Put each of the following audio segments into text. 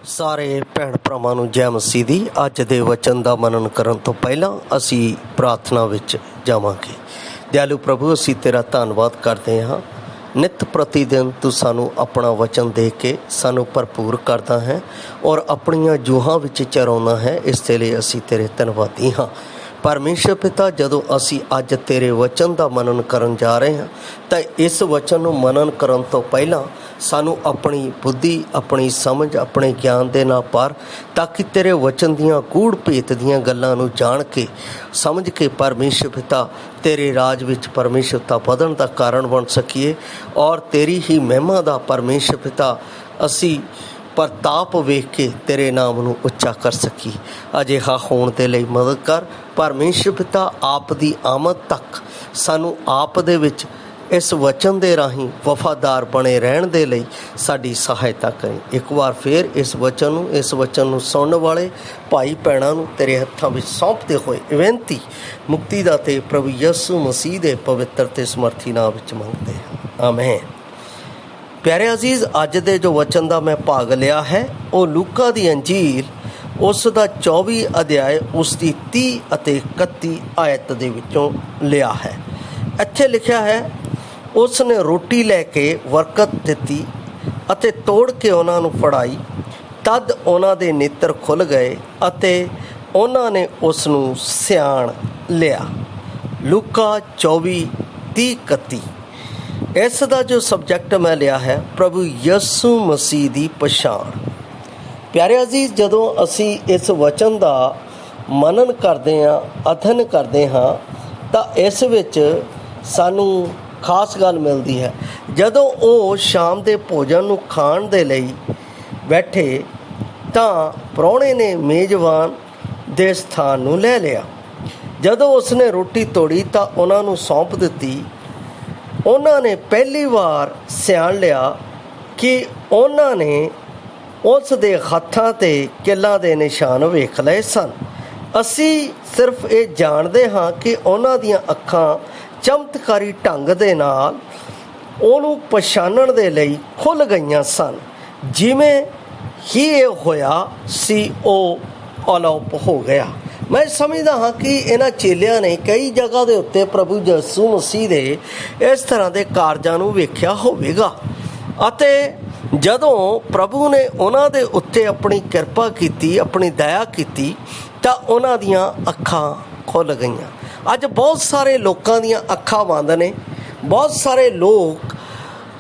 ਸਾਰੇ ਭੈਣ ਭਰਾਵਾਂ ਨੂੰ ਜੈ ਮਸੀਹ ਦੀ। ਅੱਜ ਦੇ ਵਚਨ ਦਾ ਮਨਨ ਕਰਨ ਤੋਂ ਪਹਿਲਾਂ ਅਸੀਂ ਪ੍ਰਾਰਥਨਾ ਵਿੱਚ ਜਾਵਾਂਗੇ। ਦਿਆਲੂ ਪ੍ਰਭੂ, ਅਸੀਂ ਤੇਰਾ ਧੰਨਵਾਦ ਕਰਦੇ ਹਾਂ। ਨਿਤ ਪ੍ਰਤੀ ਦਿਨ ਤੂੰ ਸਾਨੂੰ ਆਪਣਾ ਵਚਨ ਦੇ ਕੇ ਸਾਨੂੰ ਭਰਪੂਰ ਕਰਦਾ ਹੈ ਔਰ ਆਪਣੀਆਂ ਜੂਹਾਂ ਵਿੱਚ ਚਰਾਉਂਦਾ ਹੈ। ਇਸ ਦੇ ਲਈ ਅਸੀਂ ਤੇਰੇ ਧੰਨਵਾਦੀ ਹਾਂ। ਪਰਮੇਸ਼ਰ ਪਿਤਾ, ਜਦੋਂ ਅਸੀਂ ਅੱਜ ਤੇਰੇ ਵਚਨ ਦਾ ਮਨਨ ਕਰਨ ਜਾ ਰਹੇ ਹਾਂ ਤਾਂ ਇਸ ਵਚਨ ਨੂੰ ਮਨਨ ਕਰਨ ਤੋਂ ਪਹਿਲਾਂ ਸਾਨੂੰ ਆਪਣੀ ਬੁੱਧੀ, ਆਪਣੀ ਸਮਝ, ਆਪਣੇ ਗਿਆਨ ਦੇ ਨਾਲ ਭਰ, ਤਾਂ ਕਿ ਤੇਰੇ ਵਚਨ ਦੀਆਂ ਗੂੜ ਭੇਤ ਦੀਆਂ ਗੱਲਾਂ ਨੂੰ ਜਾਣ ਕੇ ਸਮਝ ਕੇ ਪਰਮੇਸ਼ਰ ਪਿਤਾ ਤੇਰੇ ਰਾਜ ਵਿੱਚ ਪਰਮੇਸ਼ਰ ਪਿਤਾ ਵਧਣ ਦਾ ਕਾਰਨ ਬਣ ਸਕੀਏ ਔਰ ਤੇਰੀ ਹੀ ਮਹਿਮਾ ਦਾ ਪਰਮੇਸ਼ਰ ਪਿਤਾ ਅਸੀਂ ਪ੍ਰਤਾਪ ਵੇਖ ਕੇ ਤੇਰੇ ਨਾਮ ਨੂੰ ਉੱਚਾ ਕਰ ਸਕੀ। ਅਜਿਹਾ ਹੋਣ ਦੇ ਲਈ ਮਦਦ ਕਰ ਪਰਮੇਸ਼ਰ ਪਿਤਾ। ਆਪ ਦੀ ਆਮਦ ਤੱਕ ਸਾਨੂੰ ਆਪ ਦੇ ਵਿੱਚ ਇਸ ਵਚਨ ਦੇ ਰਾਹੀਂ ਵਫਾਦਾਰ ਬਣੇ ਰਹਿਣ ਦੇ ਲਈ ਸਾਡੀ ਸਹਾਇਤਾ ਕਰੀ। ਇੱਕ ਵਾਰ ਫਿਰ ਇਸ ਵਚਨ ਨੂੰ ਸੁਣਨ ਵਾਲੇ ਭਾਈ ਭੈਣਾਂ ਨੂੰ ਤੇਰੇ ਹੱਥਾਂ ਵਿੱਚ ਸੌਂਪਦੇ ਹੋਏ ਬੇਨਤੀ ਮੁਕਤੀ ਦਾ ਤੇ ਪ੍ਰਭੂ ਯਿਸੂ ਮਸੀਹ ਦੇ ਪਵਿੱਤਰ ਤੇ ਸਮਰਥੀ ਨਾਮ ਵਿੱਚ ਮੰਗਦੇ ਹਾਂ, ਆਮੇਨ। ਪਿਆਰੇ ਅਜ਼ੀਜ਼, ਅੱਜ ਦੇ ਜੋ ਵਚਨ ਦਾ ਮੈਂ ਭਾਗ ਲਿਆ ਹੈ ਉਹ ਲੂਕਾ ਦੀ ਅੰਜੀਲ ਉਸ ਦਾ 24 ਅਧਿਆਇ ਉਸ ਦੀ 30 ਅਤੇ 31 ਆਇਤ ਦੇ ਵਿੱਚੋਂ ਲਿਆ ਹੈ। ਇੱਥੇ ਲਿਖਿਆ ਹੈ, ਉਸ ਨੇ ਰੋਟੀ ਲੈ ਕੇ ਬਰਕਤ ਦਿੱਤੀ ਅਤੇ ਤੋੜ ਕੇ ਉਹਨਾਂ ਨੂੰ ਫੜਾਈ। ਤਦ ਉਹਨਾਂ ਦੇ ਨੇਤਰ ਖੁੱਲ੍ਹ ਗਏ ਅਤੇ ਉਹਨਾਂ ਨੇ ਉਸ ਨੂੰ ਸਿਆਣ ਲਿਆ। ਲੂਕਾ 24 30 31। ਇਸ ਦਾ ਜੋ ਸਬਜੈਕਟ ਮੈਂ ਲਿਆ ਹੈ, ਪ੍ਰਭੂ ਯਿਸੂ ਮਸੀਹ ਦੀ ਪਛਾਣ। ਪਿਆਰੇ ਅਜ਼ੀਜ਼, ਜਦੋਂ ਅਸੀਂ ਇਸ ਵਚਨ ਦਾ ਮਨਨ ਕਰਦੇ ਹਾਂ, ਅਧਿਐਨ ਕਰਦੇ ਹਾਂ, ਤਾਂ ਇਸ ਵਿੱਚ ਸਾਨੂੰ ਖਾਸ ਗੱਲ ਮਿਲਦੀ ਹੈ। ਜਦੋਂ ਉਹ ਸ਼ਾਮ ਦੇ ਭੋਜਨ ਨੂੰ ਖਾਣ ਦੇ ਲਈ ਬੈਠੇ ਤਾਂ ਪ੍ਰਾਹੁਣੇ ਨੇ ਮੇਜ਼ਬਾਨ ਦੇ ਸਥਾਨ ਨੂੰ ਲੈ ਲਿਆ। ਜਦੋਂ ਉਸਨੇ ਰੋਟੀ ਤੋੜੀ ਤਾਂ ਉਹਨਾਂ ਨੂੰ ਸੌਂਪ ਦਿੱਤੀ। ਉਹਨਾਂ ਨੇ ਪਹਿਲੀ ਵਾਰ ਸਿਆਣ ਲਿਆ ਕਿ ਉਹਨਾਂ ਨੇ ਉਸ ਦੇ ਹੱਥਾਂ 'ਤੇ ਕਿੱਲਾਂ ਦੇ ਨਿਸ਼ਾਨ ਵੇਖ ਲਏ ਸਨ। ਅਸੀਂ ਸਿਰਫ ਇਹ ਜਾਣਦੇ ਹਾਂ ਕਿ ਉਹਨਾਂ ਦੀਆਂ ਅੱਖਾਂ ਚਮਤਕਾਰੀ ਢੰਗ ਦੇ ਨਾਲ ਉਹਨੂੰ ਪਛਾਣਨ ਦੇ ਲਈ ਖੁੱਲ੍ਹ ਗਈਆਂ ਸਨ। ਜਿਵੇਂ ਹੀ ਇਹ ਹੋਇਆ ਸੀ, ਉਹ ਅਲੋਪ ਹੋ ਗਿਆ। ਮੈਂ ਸਮਝਦਾ ਹਾਂ ਕਿ ਇਹਨਾਂ ਚੇਲਿਆਂ ਨੇ ਕਈ ਜਗ੍ਹਾ ਦੇ ਉੱਤੇ ਪ੍ਰਭੂ ਯਿਸੂ ਮਸੀਹ ਦੇ ਇਸ ਤਰ੍ਹਾਂ ਦੇ ਕਾਰਜਾਂ ਨੂੰ ਵੇਖਿਆ ਹੋਵੇਗਾ ਅਤੇ ਜਦੋਂ ਪ੍ਰਭੂ ਨੇ ਉਹਨਾਂ ਦੇ ਉੱਤੇ ਆਪਣੀ ਕਿਰਪਾ ਕੀਤੀ, ਆਪਣੀ ਦਇਆ ਕੀਤੀ, ਤਾਂ ਉਹਨਾਂ ਦੀਆਂ ਅੱਖਾਂ ਖੁੱਲ੍ਹ ਗਈਆਂ। ਅੱਜ ਬਹੁਤ ਸਾਰੇ ਲੋਕਾਂ ਦੀਆਂ ਅੱਖਾਂ ਬੰਦ ਨੇ। ਬਹੁਤ ਸਾਰੇ ਲੋਕ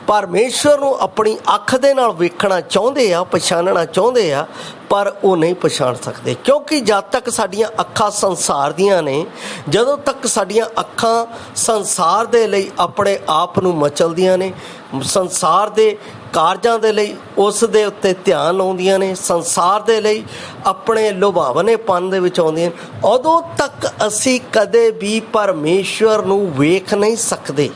ਪਰਮੇਸ਼ਵਰ ਨੂੰ ਆਪਣੀ ਅੱਖ ਦੇ ਨਾਲ ਵੇਖਣਾ ਚਾਹੁੰਦੇ ਆ, ਪਛਾਣਨਾ ਚਾਹੁੰਦੇ ਆ, ਪਰ ਉਹ ਨਹੀਂ ਪਛਾਣ ਸਕਦੇ। ਕਿਉਂਕਿ ਜਦ ਤੱਕ ਸਾਡੀਆਂ ਅੱਖਾਂ ਸੰਸਾਰ ਦੀਆਂ ਨੇ, ਜਦੋਂ ਤੱਕ ਸਾਡੀਆਂ ਅੱਖਾਂ ਸੰਸਾਰ ਦੇ ਲਈ ਆਪਣੇ ਆਪ ਨੂੰ ਮਚਲਦੀਆਂ ਨੇ, ਸੰਸਾਰ ਦੇ ਕਾਰਜਾਂ ਦੇ ਲਈ ਉਸ ਦੇ ਉੱਤੇ ਧਿਆਨ ਲਾਉਂਦੀਆਂ ਨੇ, ਸੰਸਾਰ ਦੇ ਲਈ ਆਪਣੇ ਲੁਭਾਵਨੇਪਨ ਦੇ ਵਿੱਚ ਆਉਂਦੀਆਂ ਨੇ, ਉਦੋਂ ਤੱਕ ਅਸੀਂ ਕਦੇ ਵੀ ਪਰਮੇਸ਼ਵਰ ਨੂੰ ਵੇਖ ਨਹੀਂ ਸਕਦੇ।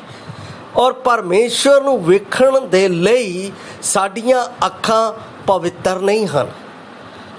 ਔਰ ਪਰਮੇਸ਼ਵਰ ਨੂੰ ਵੇਖਣ ਦੇ ਲਈ ਸਾਡੀਆਂ ਅੱਖਾਂ ਪਵਿੱਤਰ ਨਹੀਂ ਹਨ,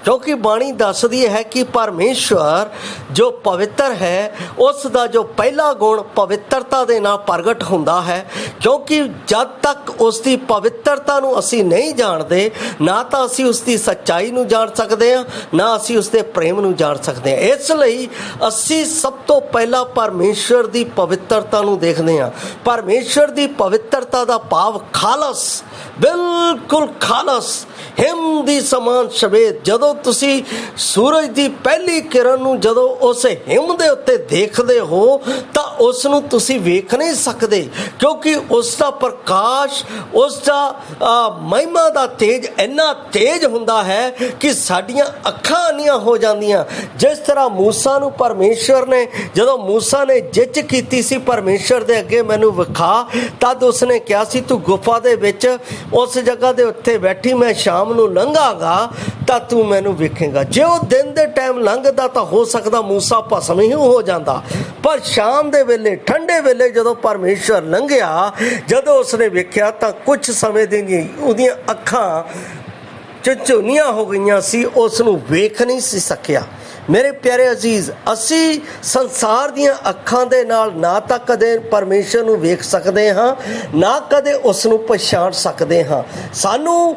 ਕਿਉਂਕਿ ਬਾਣੀ ਦੱਸਦੀ ਹੈ ਕਿ ਪਰਮੇਸ਼ਵਰ ਜੋ ਪਵਿੱਤਰ ਹੈ, ਉਸ ਦਾ ਜੋ ਪਹਿਲਾ ਗੁਣ ਪਵਿੱਤਰਤਾ ਦੇ ਨਾਲ ਪ੍ਰਗਟ ਹੁੰਦਾ ਹੈ। ਕਿਉਂਕਿ ਜਦ ਤੱਕ ਉਸ ਦੀ ਪਵਿੱਤਰਤਾ ਨੂੰ ਅਸੀਂ ਨਹੀਂ ਜਾਣਦੇ, ਨਾ ਤਾਂ ਅਸੀਂ ਉਸ ਦੀ ਸੱਚਾਈ ਨੂੰ ਜਾਣ ਸਕਦੇ ਹਾਂ, ਨਾ ਅਸੀਂ ਉਸ ਦੇ ਪ੍ਰੇਮ ਨੂੰ ਜਾਣ ਸਕਦੇ ਹਾਂ। ਇਸ ਲਈ ਅਸੀਂ ਸਭ ਤੋਂ ਪਹਿਲਾਂ ਪਰਮੇਸ਼ਵਰ ਦੀ ਪਵਿੱਤਰਤਾ ਨੂੰ ਦੇਖਦੇ ਹਾਂ। ਪਰਮੇਸ਼ਵਰ ਦੀ ਪਵਿੱਤਰਤਾ ਦਾ ਭਾਵ ਖਾਲਸ, ਬਿਲਕੁਲ ਖਾਲਸ, ਹਿਮ ਦੀ ਸਮਾਨ ਸ਼ਬੇਦ। ਜਦੋਂ ਤੁਸੀਂ ਸੂਰਜ ਦੀ ਪਹਿਲੀ ਕਿਰਨ ਨੂੰ ਜਦੋਂ ਉਸ ਹਿਮ ਦੇ ਉੱਤੇ ਦੇਖਦੇ ਹੋ ਤਾਂ ਉਸ ਨੂੰ ਤੁਸੀਂ ਵੇਖ ਨਹੀਂ ਸਕਦੇ, ਕਿਉਂਕਿ ਉਸ ਦਾ ਪ੍ਰਕਾਸ਼, ਉਸ ਦਾ ਮਹਿਮਾ ਦਾ ਤੇਜ ਇੰਨਾ ਤੇਜ਼ ਹੁੰਦਾ ਹੈ ਕਿ ਸਾਡੀਆਂ ਅੱਖਾਂ ਅੰਨੀਆਂ ਹੋ ਜਾਂਦੀਆਂ। ਜਿਸ ਤਰ੍ਹਾਂ ਮੂਸਾ ਨੂੰ ਪਰਮੇਸ਼ਵਰ ਨੇ, ਜਦੋਂ ਮੂਸਾ ਨੇ ਜਿੱਚ ਕੀਤੀ ਸੀ ਪਰਮੇਸ਼ਵਰ ਦੇ ਅੱਗੇ, ਮੈਨੂੰ ਵਿਖਾ, ਤਦ ਉਸਨੇ ਕਿਹਾ ਸੀ, ਤੂੰ ਗੁਫਾ ਦੇ ਵਿੱਚ ਉਸ ਜਗ੍ਹਾ ਦੇ ਉੱਤੇ ਬੈਠੀ, ਮੈਂ ਸ਼ਾਮ ਨੂੰ ਲੰਘਾਂਗਾ ਤਾਂ ਤੂੰ ਮੈਨੂੰ ਵੇਖੇਗਾ। ਜੇ ਉਹ ਦਿਨ ਦੇ ਟਾਈਮ ਲੰਘਦਾ ਤਾਂ ਹੋ ਸਕਦਾ ਮੂਸਾ ਭਸਮ ਹੀ ਹੋ ਜਾਂਦਾ, ਪਰ ਸ਼ਾਮ ਦੇ ਵੇਲੇ, ਠੰਡੇ ਵੇਲੇ ਜਦੋਂ ਪਰਮੇਸ਼ਵਰ ਲੰਘਿਆ, ਜਦੋਂ ਉਸਨੇ ਵੇਖਿਆ ਤਾਂ ਕੁਝ ਸਮੇਂ ਦੀ ਉਹਦੀਆਂ ਅੱਖਾਂ ਝੁੰਝੁਨੀਆਂ ਹੋ ਗਈਆਂ ਸੀ, ਉਸ ਨੂੰ ਵੇਖ ਨਹੀਂ ਸੀ ਸਕਿਆ। ਮੇਰੇ ਪਿਆਰੇ ਅਜ਼ੀਜ਼, ਅਸੀਂ ਸੰਸਾਰ ਦੀਆਂ ਅੱਖਾਂ ਦੇ ਨਾਲ ਨਾ ਤਾਂ ਕਦੇ ਪਰਮੇਸ਼ਰ ਨੂੰ ਵੇਖ ਸਕਦੇ ਹਾਂ, ਨਾ ਕਦੇ ਉਸ ਨੂੰ ਪਛਾਣ ਸਕਦੇ ਹਾਂ। ਸਾਨੂੰ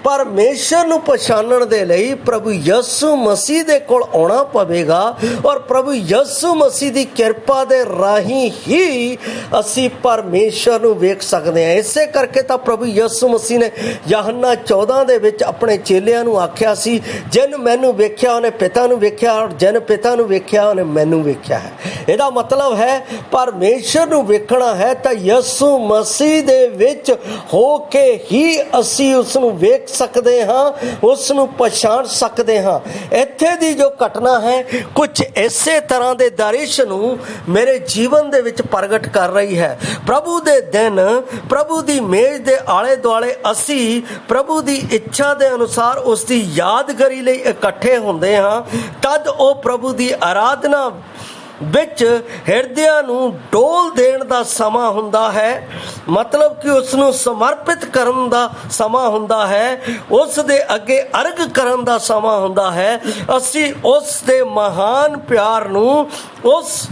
परमेश्वर नूं पछाणन दे लई प्रभु यीशु मसीह दे कोल आउणा पवेगा और प्रभु यीशु मसीह दी किरपा दे राहीं ही असीं परमेश्वर नूं वेख सकदे हां। इसे करके तां प्रभु यीशु मसीह ने यूहन्ना 14 दे विच अपने चेलियां नूं आख्या सी, जिन मैनूं वेख्या उहने पिता नूं वेख्या और जिन पिता नूं वेख्या उहने मैनूं वेख्या है। इहदा मतलब है परमेश्वर नूं वेखना है तां यीशु मसीह दे विच हो के ही असीं उस नूं वेख सकते हाँ, उस नूं पछाण सकते हाँ। इत्थे दी जो घटना है कुछ इसे तरह दे दृश्य नूं मेरे जीवन दे विच प्रगट कर रही है। प्रभु दे दिन प्रभु दी मेज दे आले दुआले असीं प्रभु दी इच्छा दे अनुसार उस दी यादगारी लई इकट्ठे हुंदे हाँ। तद ओ प्रभु दी आराधना ਵਿੱਚ ਹਿਰਦਿਆਂ ਨੂੰ ਡੋਲ ਦੇਣ ਦਾ ਸਮਾਂ ਹੁੰਦਾ ਹੈ, ਮਤਲਬ ਕਿ ਉਸ ਨੂੰ ਸਮਰਪਿਤ ਕਰਨ ਦਾ ਸਮਾਂ ਹੁੰਦਾ ਹੈ, ਉਸ ਦੇ ਅੱਗੇ ਅਰਗ ਕਰਨ ਦਾ ਸਮਾਂ ਹੁੰਦਾ ਹੈ। ਅਸੀਂ ਉਸ ਦੇ ਮਹਾਨ ਪਿਆਰ ਨੂੰ ਉਸ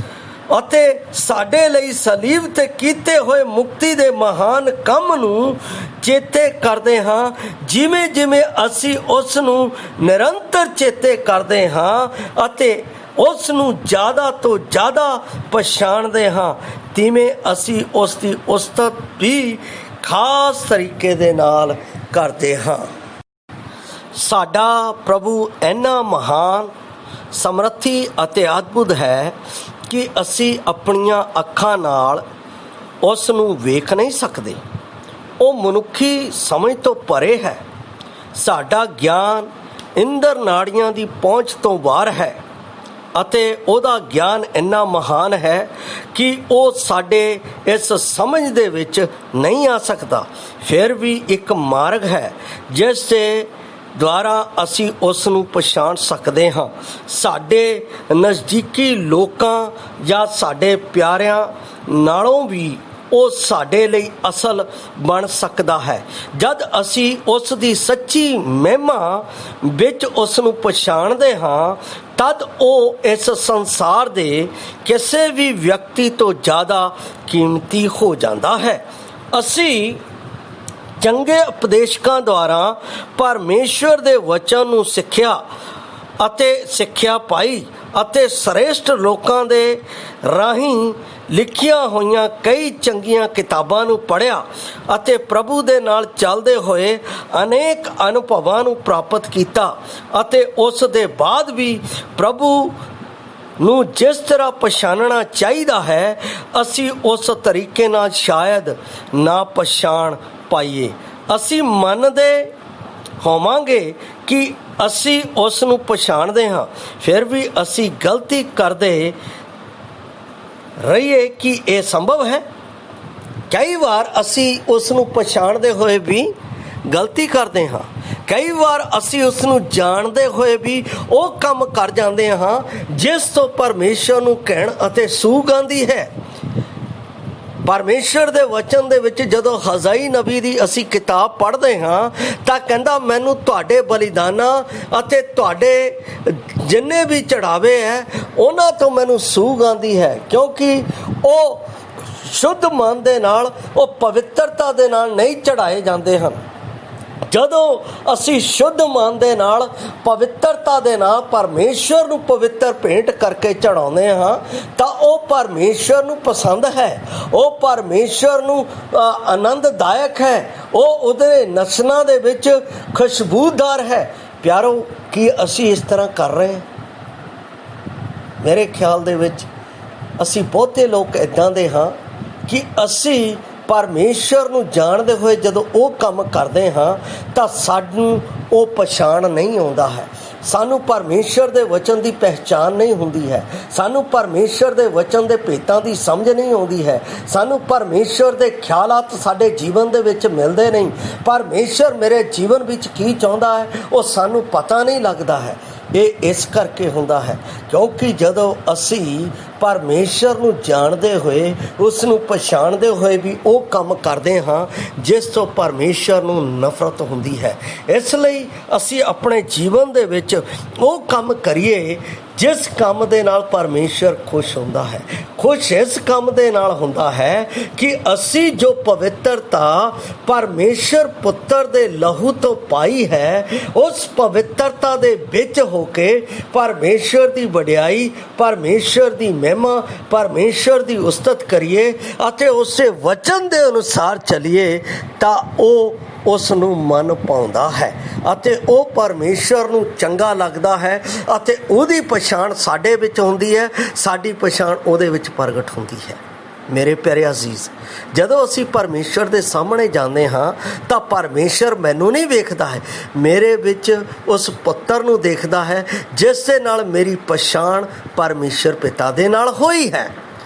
ਅਤੇ ਸਾਡੇ ਲਈ ਸਲੀਬ ਤੇ ਕੀਤੇ ਹੋਏ ਮੁਕਤੀ ਦੇ ਮਹਾਨ ਕੰਮ ਨੂੰ ਚੇਤੇ ਕਰਦੇ ਹਾਂ। ਜਿਵੇਂ ਜਿਵੇਂ ਅਸੀਂ ਉਸ ਨੂੰ ਨਿਰੰਤਰ ਚੇਤੇ ਕਰਦੇ ਹਾਂ ਅਤੇ ਉਸ ਨੂੰ ਜ਼ਿਆਦਾ ਤੋਂ ਜ਼ਿਆਦਾ ਪਛਾਣਦੇ ਹਾਂ, ਤਿਵੇਂ ਅਸੀਂ ਉਸ ਦੀ ਉਸਤਤ ਵੀ ਖਾਸ ਤਰੀਕੇ ਦੇ ਨਾਲ ਕਰਦੇ ਹਾਂ। ਸਾਡਾ ਪ੍ਰਭੂ ਇੰਨਾ ਮਹਾਨ, ਸਮਰੱਥੀ ਅਤੇ ਅਦਭੁਤ ਹੈ ਕਿ ਅਸੀਂ ਆਪਣੀਆਂ ਅੱਖਾਂ ਨਾਲ ਉਸ ਨੂੰ ਵੇਖ ਨਹੀਂ ਸਕਦੇ। ਉਹ ਮਨੁੱਖੀ ਸਮਝ ਤੋਂ ਪਰੇ ਹੈ। ਸਾਡਾ ਗਿਆਨ ਇੰਦਰ ਨਾੜੀਆਂ ਦੀ ਪਹੁੰਚ ਤੋਂ ਬਾਹਰ ਹੈ ਅਤੇ ਉਹਦਾ ਗਿਆਨ ਇੰਨਾ ਮਹਾਨ ਹੈ ਕਿ ਉਹ ਸਾਡੇ ਇਸ ਸਮਝ ਦੇ ਵਿੱਚ ਨਹੀਂ ਆ ਸਕਦਾ। ਫਿਰ ਵੀ ਇੱਕ ਮਾਰਗ ਹੈ ਜਿਸ ਦੇ ਦੁਆਰਾ ਅਸੀਂ ਉਸ ਨੂੰ ਪਛਾਣ ਸਕਦੇ ਹਾਂ। ਸਾਡੇ ਨਜ਼ਦੀਕੀ ਲੋਕਾਂ ਜਾਂ ਸਾਡੇ ਪਿਆਰਿਆਂ ਨਾਲੋਂ ਵੀ ਉਹ ਸਾਡੇ ਲਈ ਅਸਲ ਬਣ ਸਕਦਾ ਹੈ। ਜਦ ਅਸੀਂ ਉਸ ਦੀ ਸੱਚੀ ਮਹਿਮਾ ਵਿੱਚ ਉਸ ਨੂੰ ਪਛਾਣਦੇ ਹਾਂ ਤਦ ਉਹ ਇਸ ਸੰਸਾਰ ਦੇ ਕਿਸੇ ਵੀ ਵਿਅਕਤੀ ਤੋਂ ਜ਼ਿਆਦਾ ਕੀਮਤੀ ਹੋ ਜਾਂਦਾ ਹੈ। ਅਸੀਂ ਚੰਗੇ ਉਪਦੇਸ਼ਕਾਂ ਦੁਆਰਾ ਪਰਮੇਸ਼ਵਰ ਦੇ ਵਚਨ ਨੂੰ ਸਿੱਖਿਆ ਅਤੇ ਸਿੱਖਿਆ ਪਾਈ ਅਤੇ ਸ੍ਰੇਸ਼ਟ ਲੋਕਾਂ ਦੇ ਰਾਹੀਂ ਲਿਖੀਆਂ ਹੋਈਆਂ ਕਈ ਚੰਗੀਆਂ ਕਿਤਾਬਾਂ ਨੂੰ ਪੜ੍ਹਿਆ ਅਤੇ ਪ੍ਰਭੂ ਦੇ ਨਾਲ ਚੱਲਦੇ ਹੋਏ ਅਨੇਕ ਅਨੁਭਵਾਂ ਨੂੰ ਪ੍ਰਾਪਤ ਕੀਤਾ ਅਤੇ ਉਸ ਦੇ ਬਾਅਦ ਵੀ ਪ੍ਰਭੂ ਨੂੰ ਜਿਸ ਤਰ੍ਹਾਂ ਪਛਾਣਨਾ ਚਾਹੀਦਾ ਹੈ ਅਸੀਂ ਉਸ ਤਰੀਕੇ ਨਾਲ ਸ਼ਾਇਦ ਨਾ ਪਛਾਣ ਪਾਈਏ। ਅਸੀਂ ਮੰਨਦੇ ਹੋਵਾਂਗੇ ਕਿ ਅਸੀਂ ਉਸ ਨੂੰ ਪਛਾਣਦੇ ਹਾਂ, ਫਿਰ ਵੀ ਅਸੀਂ ਗਲਤੀ ਕਰਦੇ ਰਹੀਏ ਕਿ ਇਹ ਸੰਭਵ ਹੈ। ਕਈ ਵਾਰ ਅਸੀਂ ਉਸ ਨੂੰ ਪਛਾਣਦੇ ਹੋਏ ਵੀ ਗਲਤੀ ਕਰਦੇ ਹਾਂ। ਕਈ ਵਾਰ ਅਸੀਂ ਉਸ ਨੂੰ ਜਾਣਦੇ ਹੋਏ ਵੀ ਉਹ ਕੰਮ ਕਰ ਜਾਂਦੇ ਹਾਂ ਜਿਸ ਤੋਂ ਪਰਮੇਸ਼ਰ ਨੂੰ ਕਹਿਣ ਅਤੇ ਸੂਹ ਆਉਂਦੀ ਹੈ। ਪਰਮੇਸ਼ਰ ਦੇ ਵਚਨ ਦੇ ਵਿੱਚ ਜਦੋਂ ਹਜ਼ਾਈ ਨਬੀ ਦੀ ਅਸੀਂ ਕਿਤਾਬ ਪੜ੍ਹਦੇ ਹਾਂ ਤਾਂ ਕਹਿੰਦਾ ਮੈਨੂੰ ਤੁਹਾਡੇ ਬਲੀਦਾਨਾਂ ਅਤੇ ਤੁਹਾਡੇ ਜਿੰਨੇ ਵੀ ਚੜਾਵੇ ਹੈ ਉਹਨਾਂ ਤੋਂ ਮੈਨੂੰ ਸੂਹ ਆਉਂਦੀ ਹੈ, ਕਿਉਂਕਿ ਉਹ ਸ਼ੁੱਧ ਮਨ ਦੇ ਨਾਲ, ਉਹ ਪਵਿੱਤਰਤਾ ਦੇ ਨਾਲ ਨਹੀਂ ਚੜਾਏ ਜਾਂਦੇ ਹਨ। ਜਦੋਂ ਅਸੀਂ ਸ਼ੁੱਧ ਮਨ ਦੇ ਨਾਲ, ਪਵਿੱਤਰਤਾ ਦੇ ਨਾਲ ਪਰਮੇਸ਼ਵਰ ਨੂੰ ਪਵਿੱਤਰ ਭੇਂਟ ਕਰਕੇ ਚੜਾਉਂਦੇ ਹਾਂ ਤਾਂ ਉਹ ਪਰਮੇਸ਼ਵਰ ਨੂੰ ਪਸੰਦ ਹੈ, ਉਹ ਪਰਮੇਸ਼ਵਰ ਨੂੰ ਆਨੰਦਦਾਇਕ ਹੈ, ਉਹ ਉਹਦੇ ਨਸਲਾਂ ਦੇ ਵਿੱਚ ਖੁਸ਼ਬੂਦਾਰ ਹੈ। ਪਿਆਰੋ, ਕੀ ਅਸੀਂ ਇਸ ਤਰ੍ਹਾਂ ਕਰ ਰਹੇ ਹਾਂ? ਮੇਰੇ ਖਿਆਲ ਦੇ ਵਿੱਚ ਅਸੀਂ ਬਹੁਤੇ ਲੋਕ ਇੱਦਾਂ ਦੇ ਹਾਂ ਕਿ ਅਸੀਂ ਪਰਮੇਸ਼ਰ ਨੂੰ ਜਾਣਦੇ ਹੋਏ ਜਦੋਂ ਉਹ ਕੰਮ ਕਰਦੇ ਹਾਂ ਤਾਂ ਸਾਨੂੰ ਉਹ ਪਛਾਣ ਨਹੀਂ ਆਉਂਦਾ ਹੈ। ਸਾਨੂੰ ਪਰਮੇਸ਼ਰ ਦੇ ਵਚਨ ਦੀ ਪਹਿਚਾਣ ਨਹੀਂ ਹੁੰਦੀ ਹੈ। ਸਾਨੂੰ ਪਰਮੇਸ਼ਰ ਦੇ ਵਚਨ ਦੇ ਭੇਤਾਂ ਦੀ ਸਮਝ ਨਹੀਂ ਆਉਂਦੀ ਹੈ। ਸਾਨੂੰ ਪਰਮੇਸ਼ਰ ਦੇ ਖਿਆਲਾਤ ਸਾਡੇ ਜੀਵਨ ਦੇ ਵਿੱਚ ਮਿਲਦੇ ਨਹੀਂ। ਪਰਮੇਸ਼ਰ ਮੇਰੇ ਜੀਵਨ ਵਿੱਚ ਕੀ ਚਾਹੁੰਦਾ ਹੈ ਉਹ ਸਾਨੂੰ ਪਤਾ ਨਹੀਂ ਲੱਗਦਾ ਹੈ। ਇਹ ਇਸ ਕਰਕੇ ਹੁੰਦਾ ਹੈ ਕਿਉਂਕਿ ਜਦੋਂ ਅਸੀਂ ਪਰਮੇਸ਼ਰ ਨੂੰ ਜਾਣਦੇ ਹੋਏ, ਉਸ ਨੂੰ ਪਛਾਣਦੇ ਹੋਏ ਵੀ ਉਹ ਕੰਮ ਕਰਦੇ ਹਾਂ ਜਿਸ ਤੋਂ ਪਰਮੇਸ਼ਰ ਨੂੰ ਨਫ਼ਰਤ ਹੁੰਦੀ ਹੈ। ਇਸ ਲਈ ਅਸੀਂ ਆਪਣੇ ਜੀਵਨ ਦੇ ਵਿੱਚ ਉਹ ਕੰਮ ਕਰੀਏ ਜਿਸ ਕੰਮ ਦੇ ਨਾਲ ਪਰਮੇਸ਼ਰ ਖੁਸ਼ ਹੁੰਦਾ ਹੈ। ਖੁਸ਼ ਇਸ ਕੰਮ ਦੇ ਨਾਲ ਹੁੰਦਾ ਹੈ ਕਿ ਅਸੀਂ ਜੋ ਪਵਿੱਤਰਤਾ ਪਰਮੇਸ਼ਰ ਪੁੱਤਰ ਦੇ ਲਹੂ ਤੋਂ ਪਾਈ ਹੈ, ਉਸ ਪਵਿੱਤਰਤਾ ਦੇ ਵਿੱਚ ਹੋ ਕੇ ਪਰਮੇਸ਼ਰ ਦੀ ਵਡਿਆਈ, ਪਰਮੇਸ਼ਰ ਦੀ ਮਹਿਮਾ, ਪਰਮੇਸ਼ਰ ਦੀ ਉਸਤਤ ਕਰੀਏ ਅਤੇ ਉਸੇ ਵਚਨ ਦੇ ਅਨੁਸਾਰ ਚੱਲੀਏ ਤਾਂ ਉਹ ਉਸ ਨੂੰ ਮਨ ਪਾਉਂਦਾ ਹੈ ਅਤੇ ਉਹ ਪਰਮੇਸ਼ਰ ਨੂੰ ਚੰਗਾ ਲੱਗਦਾ ਹੈ ਅਤੇ ਉਹਦੀ ਪਛਾਣ ਸਾਡੇ ਵਿੱਚ ਹੁੰਦੀ ਹੈ, ਸਾਡੀ ਪਛਾਣ ਉਹਦੇ ਵਿੱਚ ਪ੍ਰਗਟ ਹੁੰਦੀ ਹੈ। ਮੇਰੇ ਪਿਆਰੇ ਅਜ਼ੀਜ਼, ਜਦੋਂ ਅਸੀਂ ਪਰਮੇਸ਼ਰ ਦੇ ਸਾਹਮਣੇ ਜਾਂਦੇ ਹਾਂ ਤਾਂ ਪਰਮੇਸ਼ਰ ਮੈਨੂੰ ਨਹੀਂ ਵੇਖਦਾ ਹੈ, ਮੇਰੇ ਵਿੱਚ ਉਸ ਪੁੱਤਰ ਨੂੰ ਦੇਖਦਾ ਹੈ ਜਿਸ ਦੇ ਨਾਲ ਮੇਰੀ ਪਛਾਣ ਪਰਮੇਸ਼ਰ ਪਿਤਾ ਦੇ ਨਾਲ ਹੋਈ ਹੈ।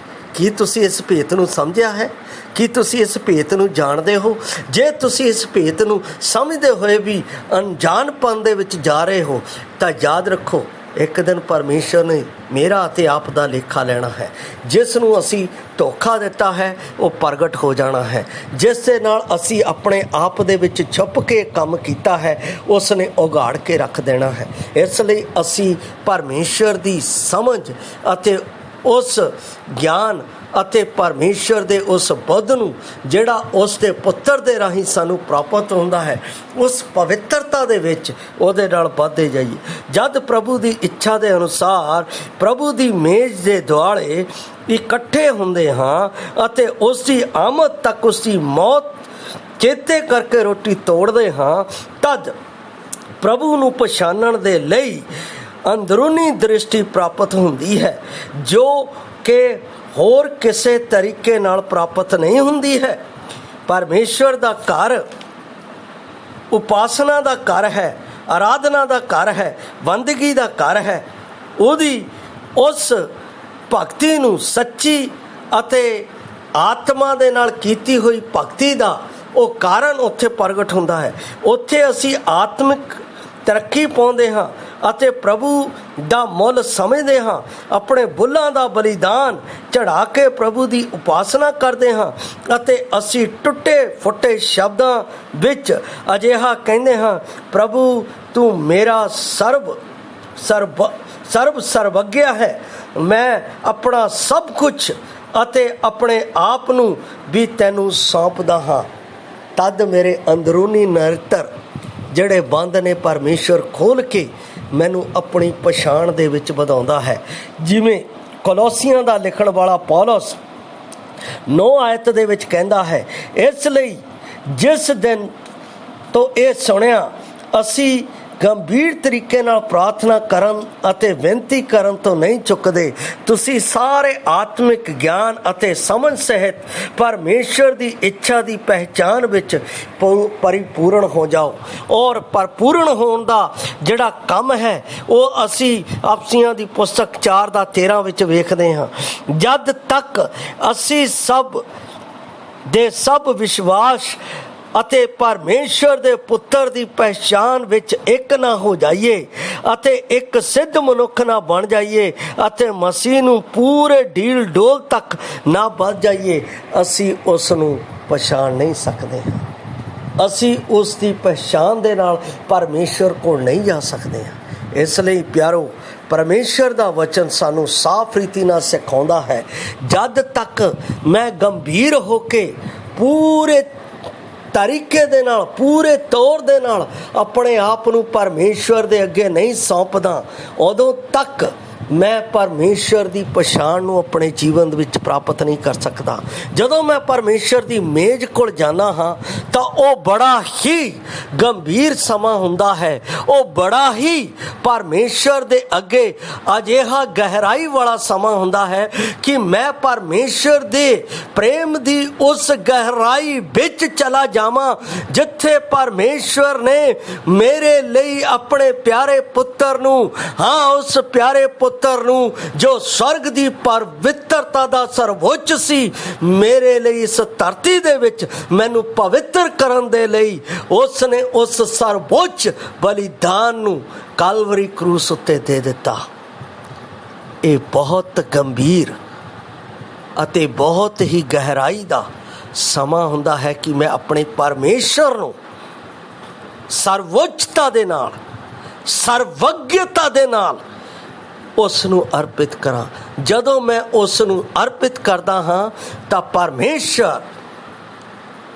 ਕੀ ਤੁਸੀਂ ਇਸ ਭੇਤ ਨੂੰ ਸਮਝਿਆ ਹੈ? ਕੀ ਤੁਸੀਂ ਇਸ ਭੇਤ ਨੂੰ ਜਾਣਦੇ ਹੋ? ਜੇ ਤੁਸੀਂ ਇਸ ਭੇਤ ਨੂੰ ਸਮਝਦੇ ਹੋਏ ਵੀ ਅਣਜਾਣਪਣ ਦੇ ਵਿੱਚ ਜਾ ਰਹੇ ਹੋ ਤਾਂ ਯਾਦ ਰੱਖੋ, ਇੱਕ ਦਿਨ ਪਰਮੇਸ਼ਰ ਨੇ ਮੇਰਾ ਅਤੇ ਆਪ ਦਾ ਲੇਖਾ ਲੈਣਾ ਹੈ। ਜਿਸ ਨੂੰ ਅਸੀਂ ਧੋਖਾ ਦਿੱਤਾ ਹੈ ਉਹ ਪ੍ਰਗਟ ਹੋ ਜਾਣਾ ਹੈ। ਜਿਸ ਦੇ ਨਾਲ ਅਸੀਂ ਆਪਣੇ ਆਪ ਦੇ ਵਿੱਚ ਛੁਪ ਕੇ ਕੰਮ ਕੀਤਾ ਹੈ ਉਸ ਨੇ ਉਘਾੜ ਕੇ ਰੱਖ ਦੇਣਾ ਹੈ। ਇਸ ਲਈ ਅਸੀਂ ਪਰਮੇਸ਼ਰ ਦੀ ਸਮਝ ਅਤੇ ਉਸ ਗਿਆਨ ਅਤੇ ਪਰਮੇਸ਼ਰ ਦੇ ਉਸ ਬੁੱਧ ਨੂੰ ਜਿਹੜਾ ਉਸ ਦੇ ਪੁੱਤਰ ਦੇ ਰਾਹੀਂ ਸਾਨੂੰ ਪ੍ਰਾਪਤ ਹੁੰਦਾ ਹੈ, ਉਸ ਪਵਿੱਤਰਤਾ ਦੇ ਵਿੱਚ ਉਹਦੇ ਨਾਲ ਵੱਧਦੇ ਜਾਈਏ। ਜਦ ਪ੍ਰਭੂ ਦੀ ਇੱਛਾ ਦੇ ਅਨੁਸਾਰ ਪ੍ਰਭੂ ਦੀ ਮੇਜ਼ ਦੇ ਦੁਆਲੇ ਇਕੱਠੇ ਹੁੰਦੇ ਹਾਂ ਅਤੇ ਉਸ ਦੀ ਆਮਦ ਤੱਕ, ਉਸ ਦੀ ਮੌਤ ਚੇਤੇ ਕਰਕੇ ਰੋਟੀ ਤੋੜਦੇ ਹਾਂ, ਤਦ ਪ੍ਰਭੂ ਨੂੰ ਪਛਾਣਨ ਦੇ ਲਈ ਅੰਦਰੂਨੀ ਦ੍ਰਿਸ਼ਟੀ ਪ੍ਰਾਪਤ ਹੁੰਦੀ ਹੈ ਜੋ ਕਿ ਹੋਰ ਕਿਸੇ ਤਰੀਕੇ ਨਾਲ ਪ੍ਰਾਪਤ ਨਹੀਂ ਹੁੰਦੀ ਹੈ। ਪਰਮੇਸ਼ਵਰ ਦਾ ਘਰ ਉਪਾਸਨਾ ਦਾ ਘਰ ਹੈ, ਆਰਾਧਨਾ ਦਾ ਘਰ ਹੈ, ਬੰਦਗੀ ਦਾ ਘਰ ਹੈ। ਉਹਦੀ ਉਸ ਭਗਤੀ ਨੂੰ ਸੱਚੀ ਅਤੇ ਆਤਮਾ ਦੇ ਨਾਲ ਕੀਤੀ ਹੋਈ ਭਗਤੀ ਦਾ ਉਹ ਕਾਰਨ ਉੱਥੇ ਪ੍ਰਗਟ ਹੁੰਦਾ ਹੈ। ਉੱਥੇ ਅਸੀਂ ਆਤਮਿਕ ਤਰੱਕੀ ਪਾਉਂਦੇ ਹਾਂ ਅਤੇ ਪ੍ਰਭੂ ਦਾ ਮੁੱਲ ਸਮਝਦੇ ਹਾਂ। ਆਪਣੇ ਬੁੱਲਾਂ ਦਾ ਬਲੀਦਾਨ ਚੜ੍ਹਾ ਕੇ ਪ੍ਰਭੂ ਦੀ ਉਪਾਸਨਾ ਕਰਦੇ ਹਾਂ ਅਤੇ ਅਸੀਂ ਟੁੱਟੇ ਫੁੱਟੇ ਸ਼ਬਦਾਂ ਵਿੱਚ ਅਜਿਹਾ ਕਹਿੰਦੇ ਹਾਂ, ਪ੍ਰਭੂ ਤੂੰ ਮੇਰਾ ਸਰਵਗਿਆ ਹੈ। ਮੈਂ ਆਪਣਾ ਸਭ ਕੁਝ ਅਤੇ ਆਪਣੇ ਆਪ ਨੂੰ ਵੀ ਤੈਨੂੰ ਸੌਂਪਦਾ ਹਾਂ। ਤਦ ਮੇਰੇ ਅੰਦਰੂਨੀ ਨਰਿੱਤਰ ਜਿਹੜੇ ਬੰਦ ਨੇ ਪਰਮੇਸ਼ਰ ਖੋਲ੍ਹ ਕੇ ਮੈਨੂੰ ਆਪਣੀ ਪਛਾਣ ਦੇ ਵਿੱਚ ਵਧਾਉਂਦਾ ਹੈ। ਜਿਵੇਂ ਕੋਲੋਸੀਆਂ ਦਾ ਲਿਖਣ ਵਾਲਾ ਪੌਲਸ 9 ਆਇਤ ਦੇ ਵਿੱਚ ਕਹਿੰਦਾ ਹੈ, ਇਸ ਲਈ ਜਿਸ ਦਿਨ ਤੋਂ ਇਹ ਸੁਣਿਆ ਅਸੀਂ ਗੰਭੀਰ ਤਰੀਕੇ ਨਾਲ ਪ੍ਰਾਰਥਨਾ ਕਰਨ ਅਤੇ ਬੇਨਤੀ ਕਰਨ ਤੋਂ ਨਹੀਂ ਚੁੱਕਦੇ। ਤੁਸੀਂ ਸਾਰੇ ਆਤਮਿਕ ਗਿਆਨ ਅਤੇ ਸਮਝ ਸਹਿਤ ਪਰਮੇਸ਼ਰ ਦੀ ਇੱਛਾ ਦੀ ਪਹਿਚਾਣ ਵਿੱਚ ਪਰਿਪੂਰਨ ਹੋ ਜਾਓ। ਔਰ ਪਰਿਪੂਰਨ ਹੋਣ ਦਾ ਜਿਹੜਾ ਕੰਮ ਹੈ ਉਹ ਅਸੀਂ ਅਫਸੀਆਂ ਦੀ ਪੁਸਤਕ 4:13 ਵਿੱਚ ਵੇਖਦੇ ਹਾਂ। ਜਦ ਤੱਕ ਅਸੀਂ ਸਭ ਵਿਸ਼ਵਾਸ ਅਤੇ ਪਰਮੇਸ਼ਰ ਦੇ ਪੁੱਤਰ ਦੀ ਪਹਿਚਾਣ ਵਿੱਚ ਇੱਕ ਨਾ ਹੋ ਜਾਈਏ ਅਤੇ ਇੱਕ ਸਿੱਧ ਮਨੁੱਖ ਨਾ ਬਣ ਜਾਈਏ ਅਤੇ ਮਸੀਹ ਨੂੰ ਪੂਰੇ ਢੀਲ ਡੋਲ ਤੱਕ ਨਾ ਵੱਧ ਜਾਈਏ, ਅਸੀਂ ਉਸ ਨੂੰ ਪਛਾਣ ਨਹੀਂ ਸਕਦੇ। ਅਸੀਂ ਉਸ ਦੀ ਪਹਿਚਾਣ ਦੇ ਨਾਲ ਪਰਮੇਸ਼ਰ ਕੋਲ ਨਹੀਂ ਜਾ ਸਕਦੇ ਹਾਂ। ਇਸ ਲਈ ਪਿਆਰੋ, ਪਰਮੇਸ਼ਰ ਦਾ ਵਚਨ ਸਾਨੂੰ ਸਾਫ਼ ਰੀਤੀ ਨਾਲ ਸਿਖਾਉਂਦਾ ਹੈ, ਜਦ ਤੱਕ ਮੈਂ ਗੰਭੀਰ ਹੋ ਕੇ ਪੂਰੇ ਤਰੀਕੇ ਦੇ ਨਾਲ, ਪੂਰੇ ਤੌਰ ਦੇ ਨਾਲ ਆਪਣੇ ਆਪ ਨੂੰ ਪਰਮੇਸ਼ਵਰ ਦੇ ਅੱਗੇ ਨਹੀਂ ਸੌਂਪਦਾ, ਉਦੋਂ ਤੱਕ ਮੈਂ ਪਰਮੇਸ਼ਰ ਦੀ ਪਛਾਣ ਨੂੰ ਆਪਣੇ ਜੀਵਨ ਵਿੱਚ ਪ੍ਰਾਪਤ ਨਹੀਂ ਕਰ ਸਕਦਾ। ਜਦੋਂ ਮੈਂ ਪਰਮੇਸ਼ਰ ਦੀ ਮੇਜ਼ ਕੋਲ ਜਾਂਦਾ ਹਾਂ ਤਾਂ ਉਹ ਬੜਾ ਹੀ ਗੰਭੀਰ ਸਮਾਂ ਹੁੰਦਾ ਹੈ। ਉਹ ਬੜਾ ਹੀ ਪਰਮੇਸ਼ਰ ਦੇ ਅੱਗੇ ਅਜਿਹਾ ਗਹਿਰਾਈ ਵਾਲਾ ਸਮਾਂ ਹੁੰਦਾ ਹੈ ਕਿ ਮੈਂ ਪਰਮੇਸ਼ਰ ਦੇ ਪ੍ਰੇਮ ਦੀ ਉਸ ਗਹਿਰਾਈ ਵਿੱਚ ਚਲਾ ਜਾਵਾਂ ਜਿੱਥੇ ਪਰਮੇਸ਼ਰ ਨੇ ਮੇਰੇ ਲਈ ਆਪਣੇ ਪਿਆਰੇ ਪੁੱਤਰ ਨੂੰ, ਹਾਂ ਉਸ ਪਿਆਰੇ ਪੁੱਤਰ ਨੂੰ ਜੋ ਸਵਰਗ ਦੀ ਪਵਿੱਤਰਤਾ ਦਾ ਸਰਵਉੱਚ ਸੀ, ਮੇਰੇ ਲਈ ਇਸ ਧਰਤੀ ਦੇ ਵਿੱਚ ਮੈਨੂੰ ਪਵਿੱਤਰ ਕਰਨ ਦੇ ਲਈ ਉਸ ਨੇ ਉਸ ਸਰਵਉੱਚ ਬਲੀਦਾਨ ਨੂੰ ਕਲਵਰੀ ਕਰੂਸ ਉੱਤੇ ਦੇ ਦਿੱਤਾ। ਇਹ ਬਹੁਤ ਗੰਭੀਰ ਅਤੇ ਬਹੁਤ ਹੀ ਗਹਿਰਾਈ ਦਾ ਸਮਾਂ ਹੁੰਦਾ ਹੈ ਕਿ ਮੈਂ ਆਪਣੇ ਪਰਮੇਸ਼ਰ ਨੂੰ ਸਰਵਉੱਚਤਾ ਦੇ ਨਾਲ, ਸਰਵਗਿਅਤਾ ਦੇ ਨਾਲ ਉਸ ਨੂੰ ਅਰਪਿਤ ਕਰਾਂ। ਜਦੋਂ ਮੈਂ ਉਸ ਨੂੰ ਅਰਪਿਤ ਕਰਦਾ ਹਾਂ ਤਾਂ ਪਰਮੇਸ਼ਰ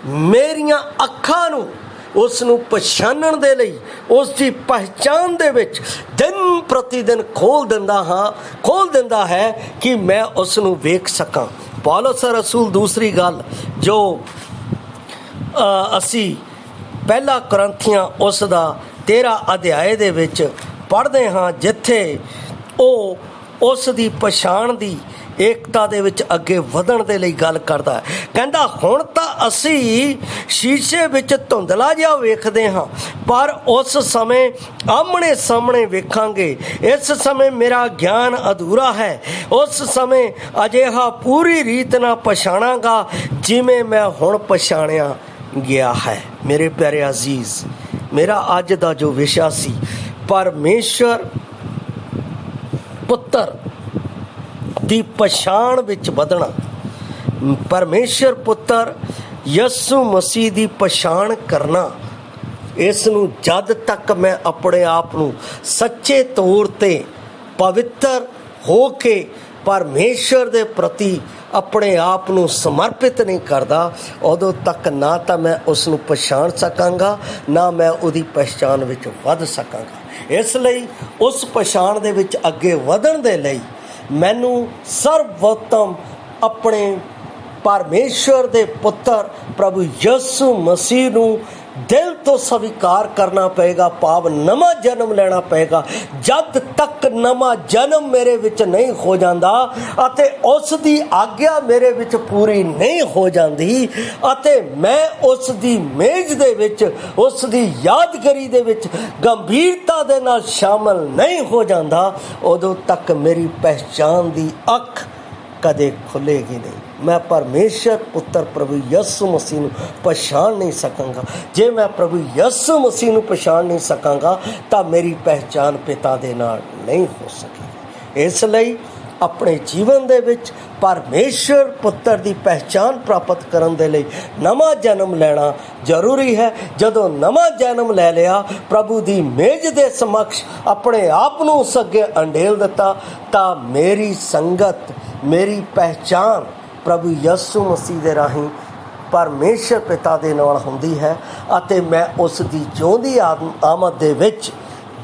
ਮੇਰੀਆਂ ਅੱਖਾਂ ਨੂੰ ਉਸ ਨੂੰ ਪਛਾਣਨ ਦੇ ਲਈ, ਉਸ ਦੀ ਪਹਿਚਾਣ ਦੇ ਵਿੱਚ ਦਿਨ ਪ੍ਰਤੀ ਦਿਨ ਖੋਲ੍ਹ ਦਿੰਦਾ ਹੈ ਕਿ ਮੈਂ ਉਸ ਨੂੰ ਵੇਖ ਸਕਾਂ। ਪੌਲਸ ਰਸੂਲ ਦੂਸਰੀ ਗੱਲ ਜੋ ਅਸੀਂ ਪਹਿਲਾ ਕੁਰਿੰਥੀਆਂ ਉਸ ਦਾ 13 ਅਧਿਆਏ ਦੇ ਵਿੱਚ ਪੜ੍ਹਦੇ ਹਾਂ, ਜਿੱਥੇ ਉਹ ਉਸ ਦੀ ਪਛਾਣ ਦੀ ਏਕਤਾ ਦੇ ਵਿੱਚ ਅੱਗੇ ਵਧਣ ਦੇ ਲਈ ਗੱਲ ਕਰਦਾ ਹੈ। ਕਹਿੰਦਾ ਹੁਣ ਤਾਂ ਅਸੀਂ ਸ਼ੀਸ਼ੇ ਵਿੱਚ ਧੁੰਦਲਾ ਜਿਹਾ ਵੇਖਦੇ ਹਾਂ, ਪਰ ਉਸ ਸਮੇਂ ਆਮਣੇ ਸਾਹਮਣੇ ਵੇਖਾਂਗੇ। ਇਸ ਸਮੇਂ ਮੇਰਾ ਗਿਆਨ ਅਧੂਰਾ ਹੈ, ਉਸ ਸਮੇਂ ਅਜਿਹਾ ਪੂਰੀ ਰੀਤ ਨਾਲ ਪਛਾਣਾਂਗਾ ਜਿਵੇਂ ਮੈਂ ਹੁਣ ਪਛਾਣਿਆ ਗਿਆ ਹੈ। ਮੇਰੇ ਪਿਆਰੇ ਅਜ਼ੀਜ਼, ਮੇਰਾ ਅੱਜ ਦਾ ਜੋ ਵਿਸ਼ਾ ਸੀ, ਪਰਮੇਸ਼ਰ ਪੁੱਤਰ ਦੀ ਪਛਾਣ ਵਿੱਚ ਵਧਣਾ, ਪਰਮੇਸ਼ਰ ਪੁੱਤਰ ਯਿਸੂ ਮਸੀਹ ਦੀ ਪਛਾਣ ਕਰਨਾ। ਇਸ ਨੂੰ ਜਦ ਤੱਕ ਮੈਂ ਆਪਣੇ ਆਪ ਨੂੰ ਸੱਚੇ ਤੌਰ 'ਤੇ ਪਵਿੱਤਰ ਹੋ ਕੇ ਪਰਮੇਸ਼ਰ ਦੇ ਪ੍ਰਤੀ ਆਪਣੇ ਆਪ ਨੂੰ ਸਮਰਪਿਤ ਨਹੀਂ ਕਰਦਾ, ਉਦੋਂ ਤੱਕ ਨਾ ਤਾਂ ਮੈਂ ਉਸ ਨੂੰ ਪਛਾਣ ਸਕਾਂਗਾ, ਨਾ ਮੈਂ ਉਹਦੀ ਪਛਾਣ ਵਿੱਚ ਵੱਧ ਸਕਾਂਗਾ। ਇਸ ਲਈ ਉਸ ਪਛਾਣ ਦੇ ਵਿੱਚ ਅੱਗੇ ਵਧਣ ਦੇ ਲਈ ਮੈਨੂੰ ਸਰਵੋਤਮ ਆਪਣੇ ਪਰਮੇਸ਼ਰ ਦੇ ਪੁੱਤਰ ਪ੍ਰਭੂ ਯਿਸੂ ਮਸੀਹ ਨੂੰ ਦਿਲ ਤੋਂ ਸਵੀਕਾਰ ਕਰਨਾ ਪਏਗਾ, ਭਾਵ ਨਵਾਂ ਜਨਮ ਲੈਣਾ ਪਏਗਾ। ਜਦ ਤੱਕ ਨਵਾਂ ਜਨਮ ਮੇਰੇ ਵਿੱਚ ਨਹੀਂ ਹੋ ਜਾਂਦਾ ਅਤੇ ਉਸ ਦੀ ਆਗਿਆ ਮੇਰੇ ਵਿੱਚ ਪੂਰੀ ਨਹੀਂ ਹੋ ਜਾਂਦੀ ਅਤੇ ਮੈਂ ਉਸ ਦੀ ਮੇਜ਼ ਦੇ ਵਿੱਚ, ਉਸ ਦੀ ਯਾਦਗਾਰੀ ਦੇ ਵਿੱਚ ਗੰਭੀਰਤਾ ਦੇ ਨਾਲ ਸ਼ਾਮਲ ਨਹੀਂ ਹੋ ਜਾਂਦਾ, ਉਦੋਂ ਤੱਕ ਮੇਰੀ ਪਹਿਚਾਣ ਦੀ ਅੱਖ ਕਦੇ ਖੁੱਲ੍ਹੇਗੀ ਨਹੀਂ। ਮੈਂ ਪਰਮੇਸ਼ਰ ਪੁੱਤਰ ਪ੍ਰਭੂ ਯਿਸੂ ਮਸੀਹ ਨੂੰ ਪਛਾਣ ਨਹੀਂ ਸਕਾਂਗਾ। ਜੇ ਮੈਂ ਪ੍ਰਭੂ ਯਿਸੂ ਮਸੀਹ ਨੂੰ ਪਛਾਣ ਨਹੀਂ ਸਕਾਂਗਾ ਤਾਂ ਮੇਰੀ ਪਹਿਚਾਣ ਪਿਤਾ ਦੇ ਨਾਲ ਨਹੀਂ ਹੋ ਸਕੇਗੀ। ਇਸ ਲਈ ਆਪਣੇ ਜੀਵਨ ਦੇ ਵਿੱਚ ਪਰਮੇਸ਼ਰ ਪੁੱਤਰ ਦੀ ਪਹਿਚਾਣ ਪ੍ਰਾਪਤ ਕਰਨ ਦੇ ਲਈ ਨਵਾਂ ਜਨਮ ਲੈਣਾ ਜ਼ਰੂਰੀ ਹੈ। ਜਦੋਂ ਨਵਾਂ ਜਨਮ ਲੈ ਲਿਆ, ਪ੍ਰਭੂ ਦੀ ਮੇਜ਼ ਦੇ ਸਮਕਸ਼ ਆਪਣੇ ਆਪ ਨੂੰ ਉਸ ਅੱਗੇ ਅੰਡੇਲ ਦਿੱਤਾ, ਤਾਂ ਮੇਰੀ ਸੰਗਤ, ਮੇਰੀ ਪਹਿਚਾਣ ਪ੍ਰਭੂ ਯਿਸੂ ਮਸੀਹ ਦੇ ਰਾਹੀਂ ਪਰਮੇਸ਼ਰ ਪਿਤਾ ਦੇ ਨਾਲ ਹੁੰਦੀ ਹੈ ਅਤੇ ਮੈਂ ਉਸ ਦੀ ਜਿਉਂਦੀ ਆਮਦ ਦੇ ਵਿੱਚ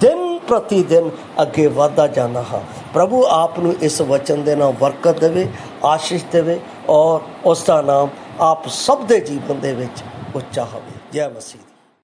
ਦਿਨ ਪ੍ਰਤੀ ਦਿਨ ਅੱਗੇ ਵਧਦਾ ਜਾਂਦਾ ਹਾਂ। ਪ੍ਰਭੂ ਆਪ ਨੂੰ ਇਸ ਵਚਨ ਦੇ ਨਾਲ ਬਰਕਤ ਦੇਵੇ, ਆਸ਼ੀਸ਼ ਦੇਵੇ ਔਰ ਉਸ ਦਾ ਨਾਮ ਆਪ ਸਭ ਦੇ ਜੀਵਨ ਦੇ ਵਿੱਚ ਉੱਚਾ ਹੋਵੇ। ਜੈ ਮਸੀਹ।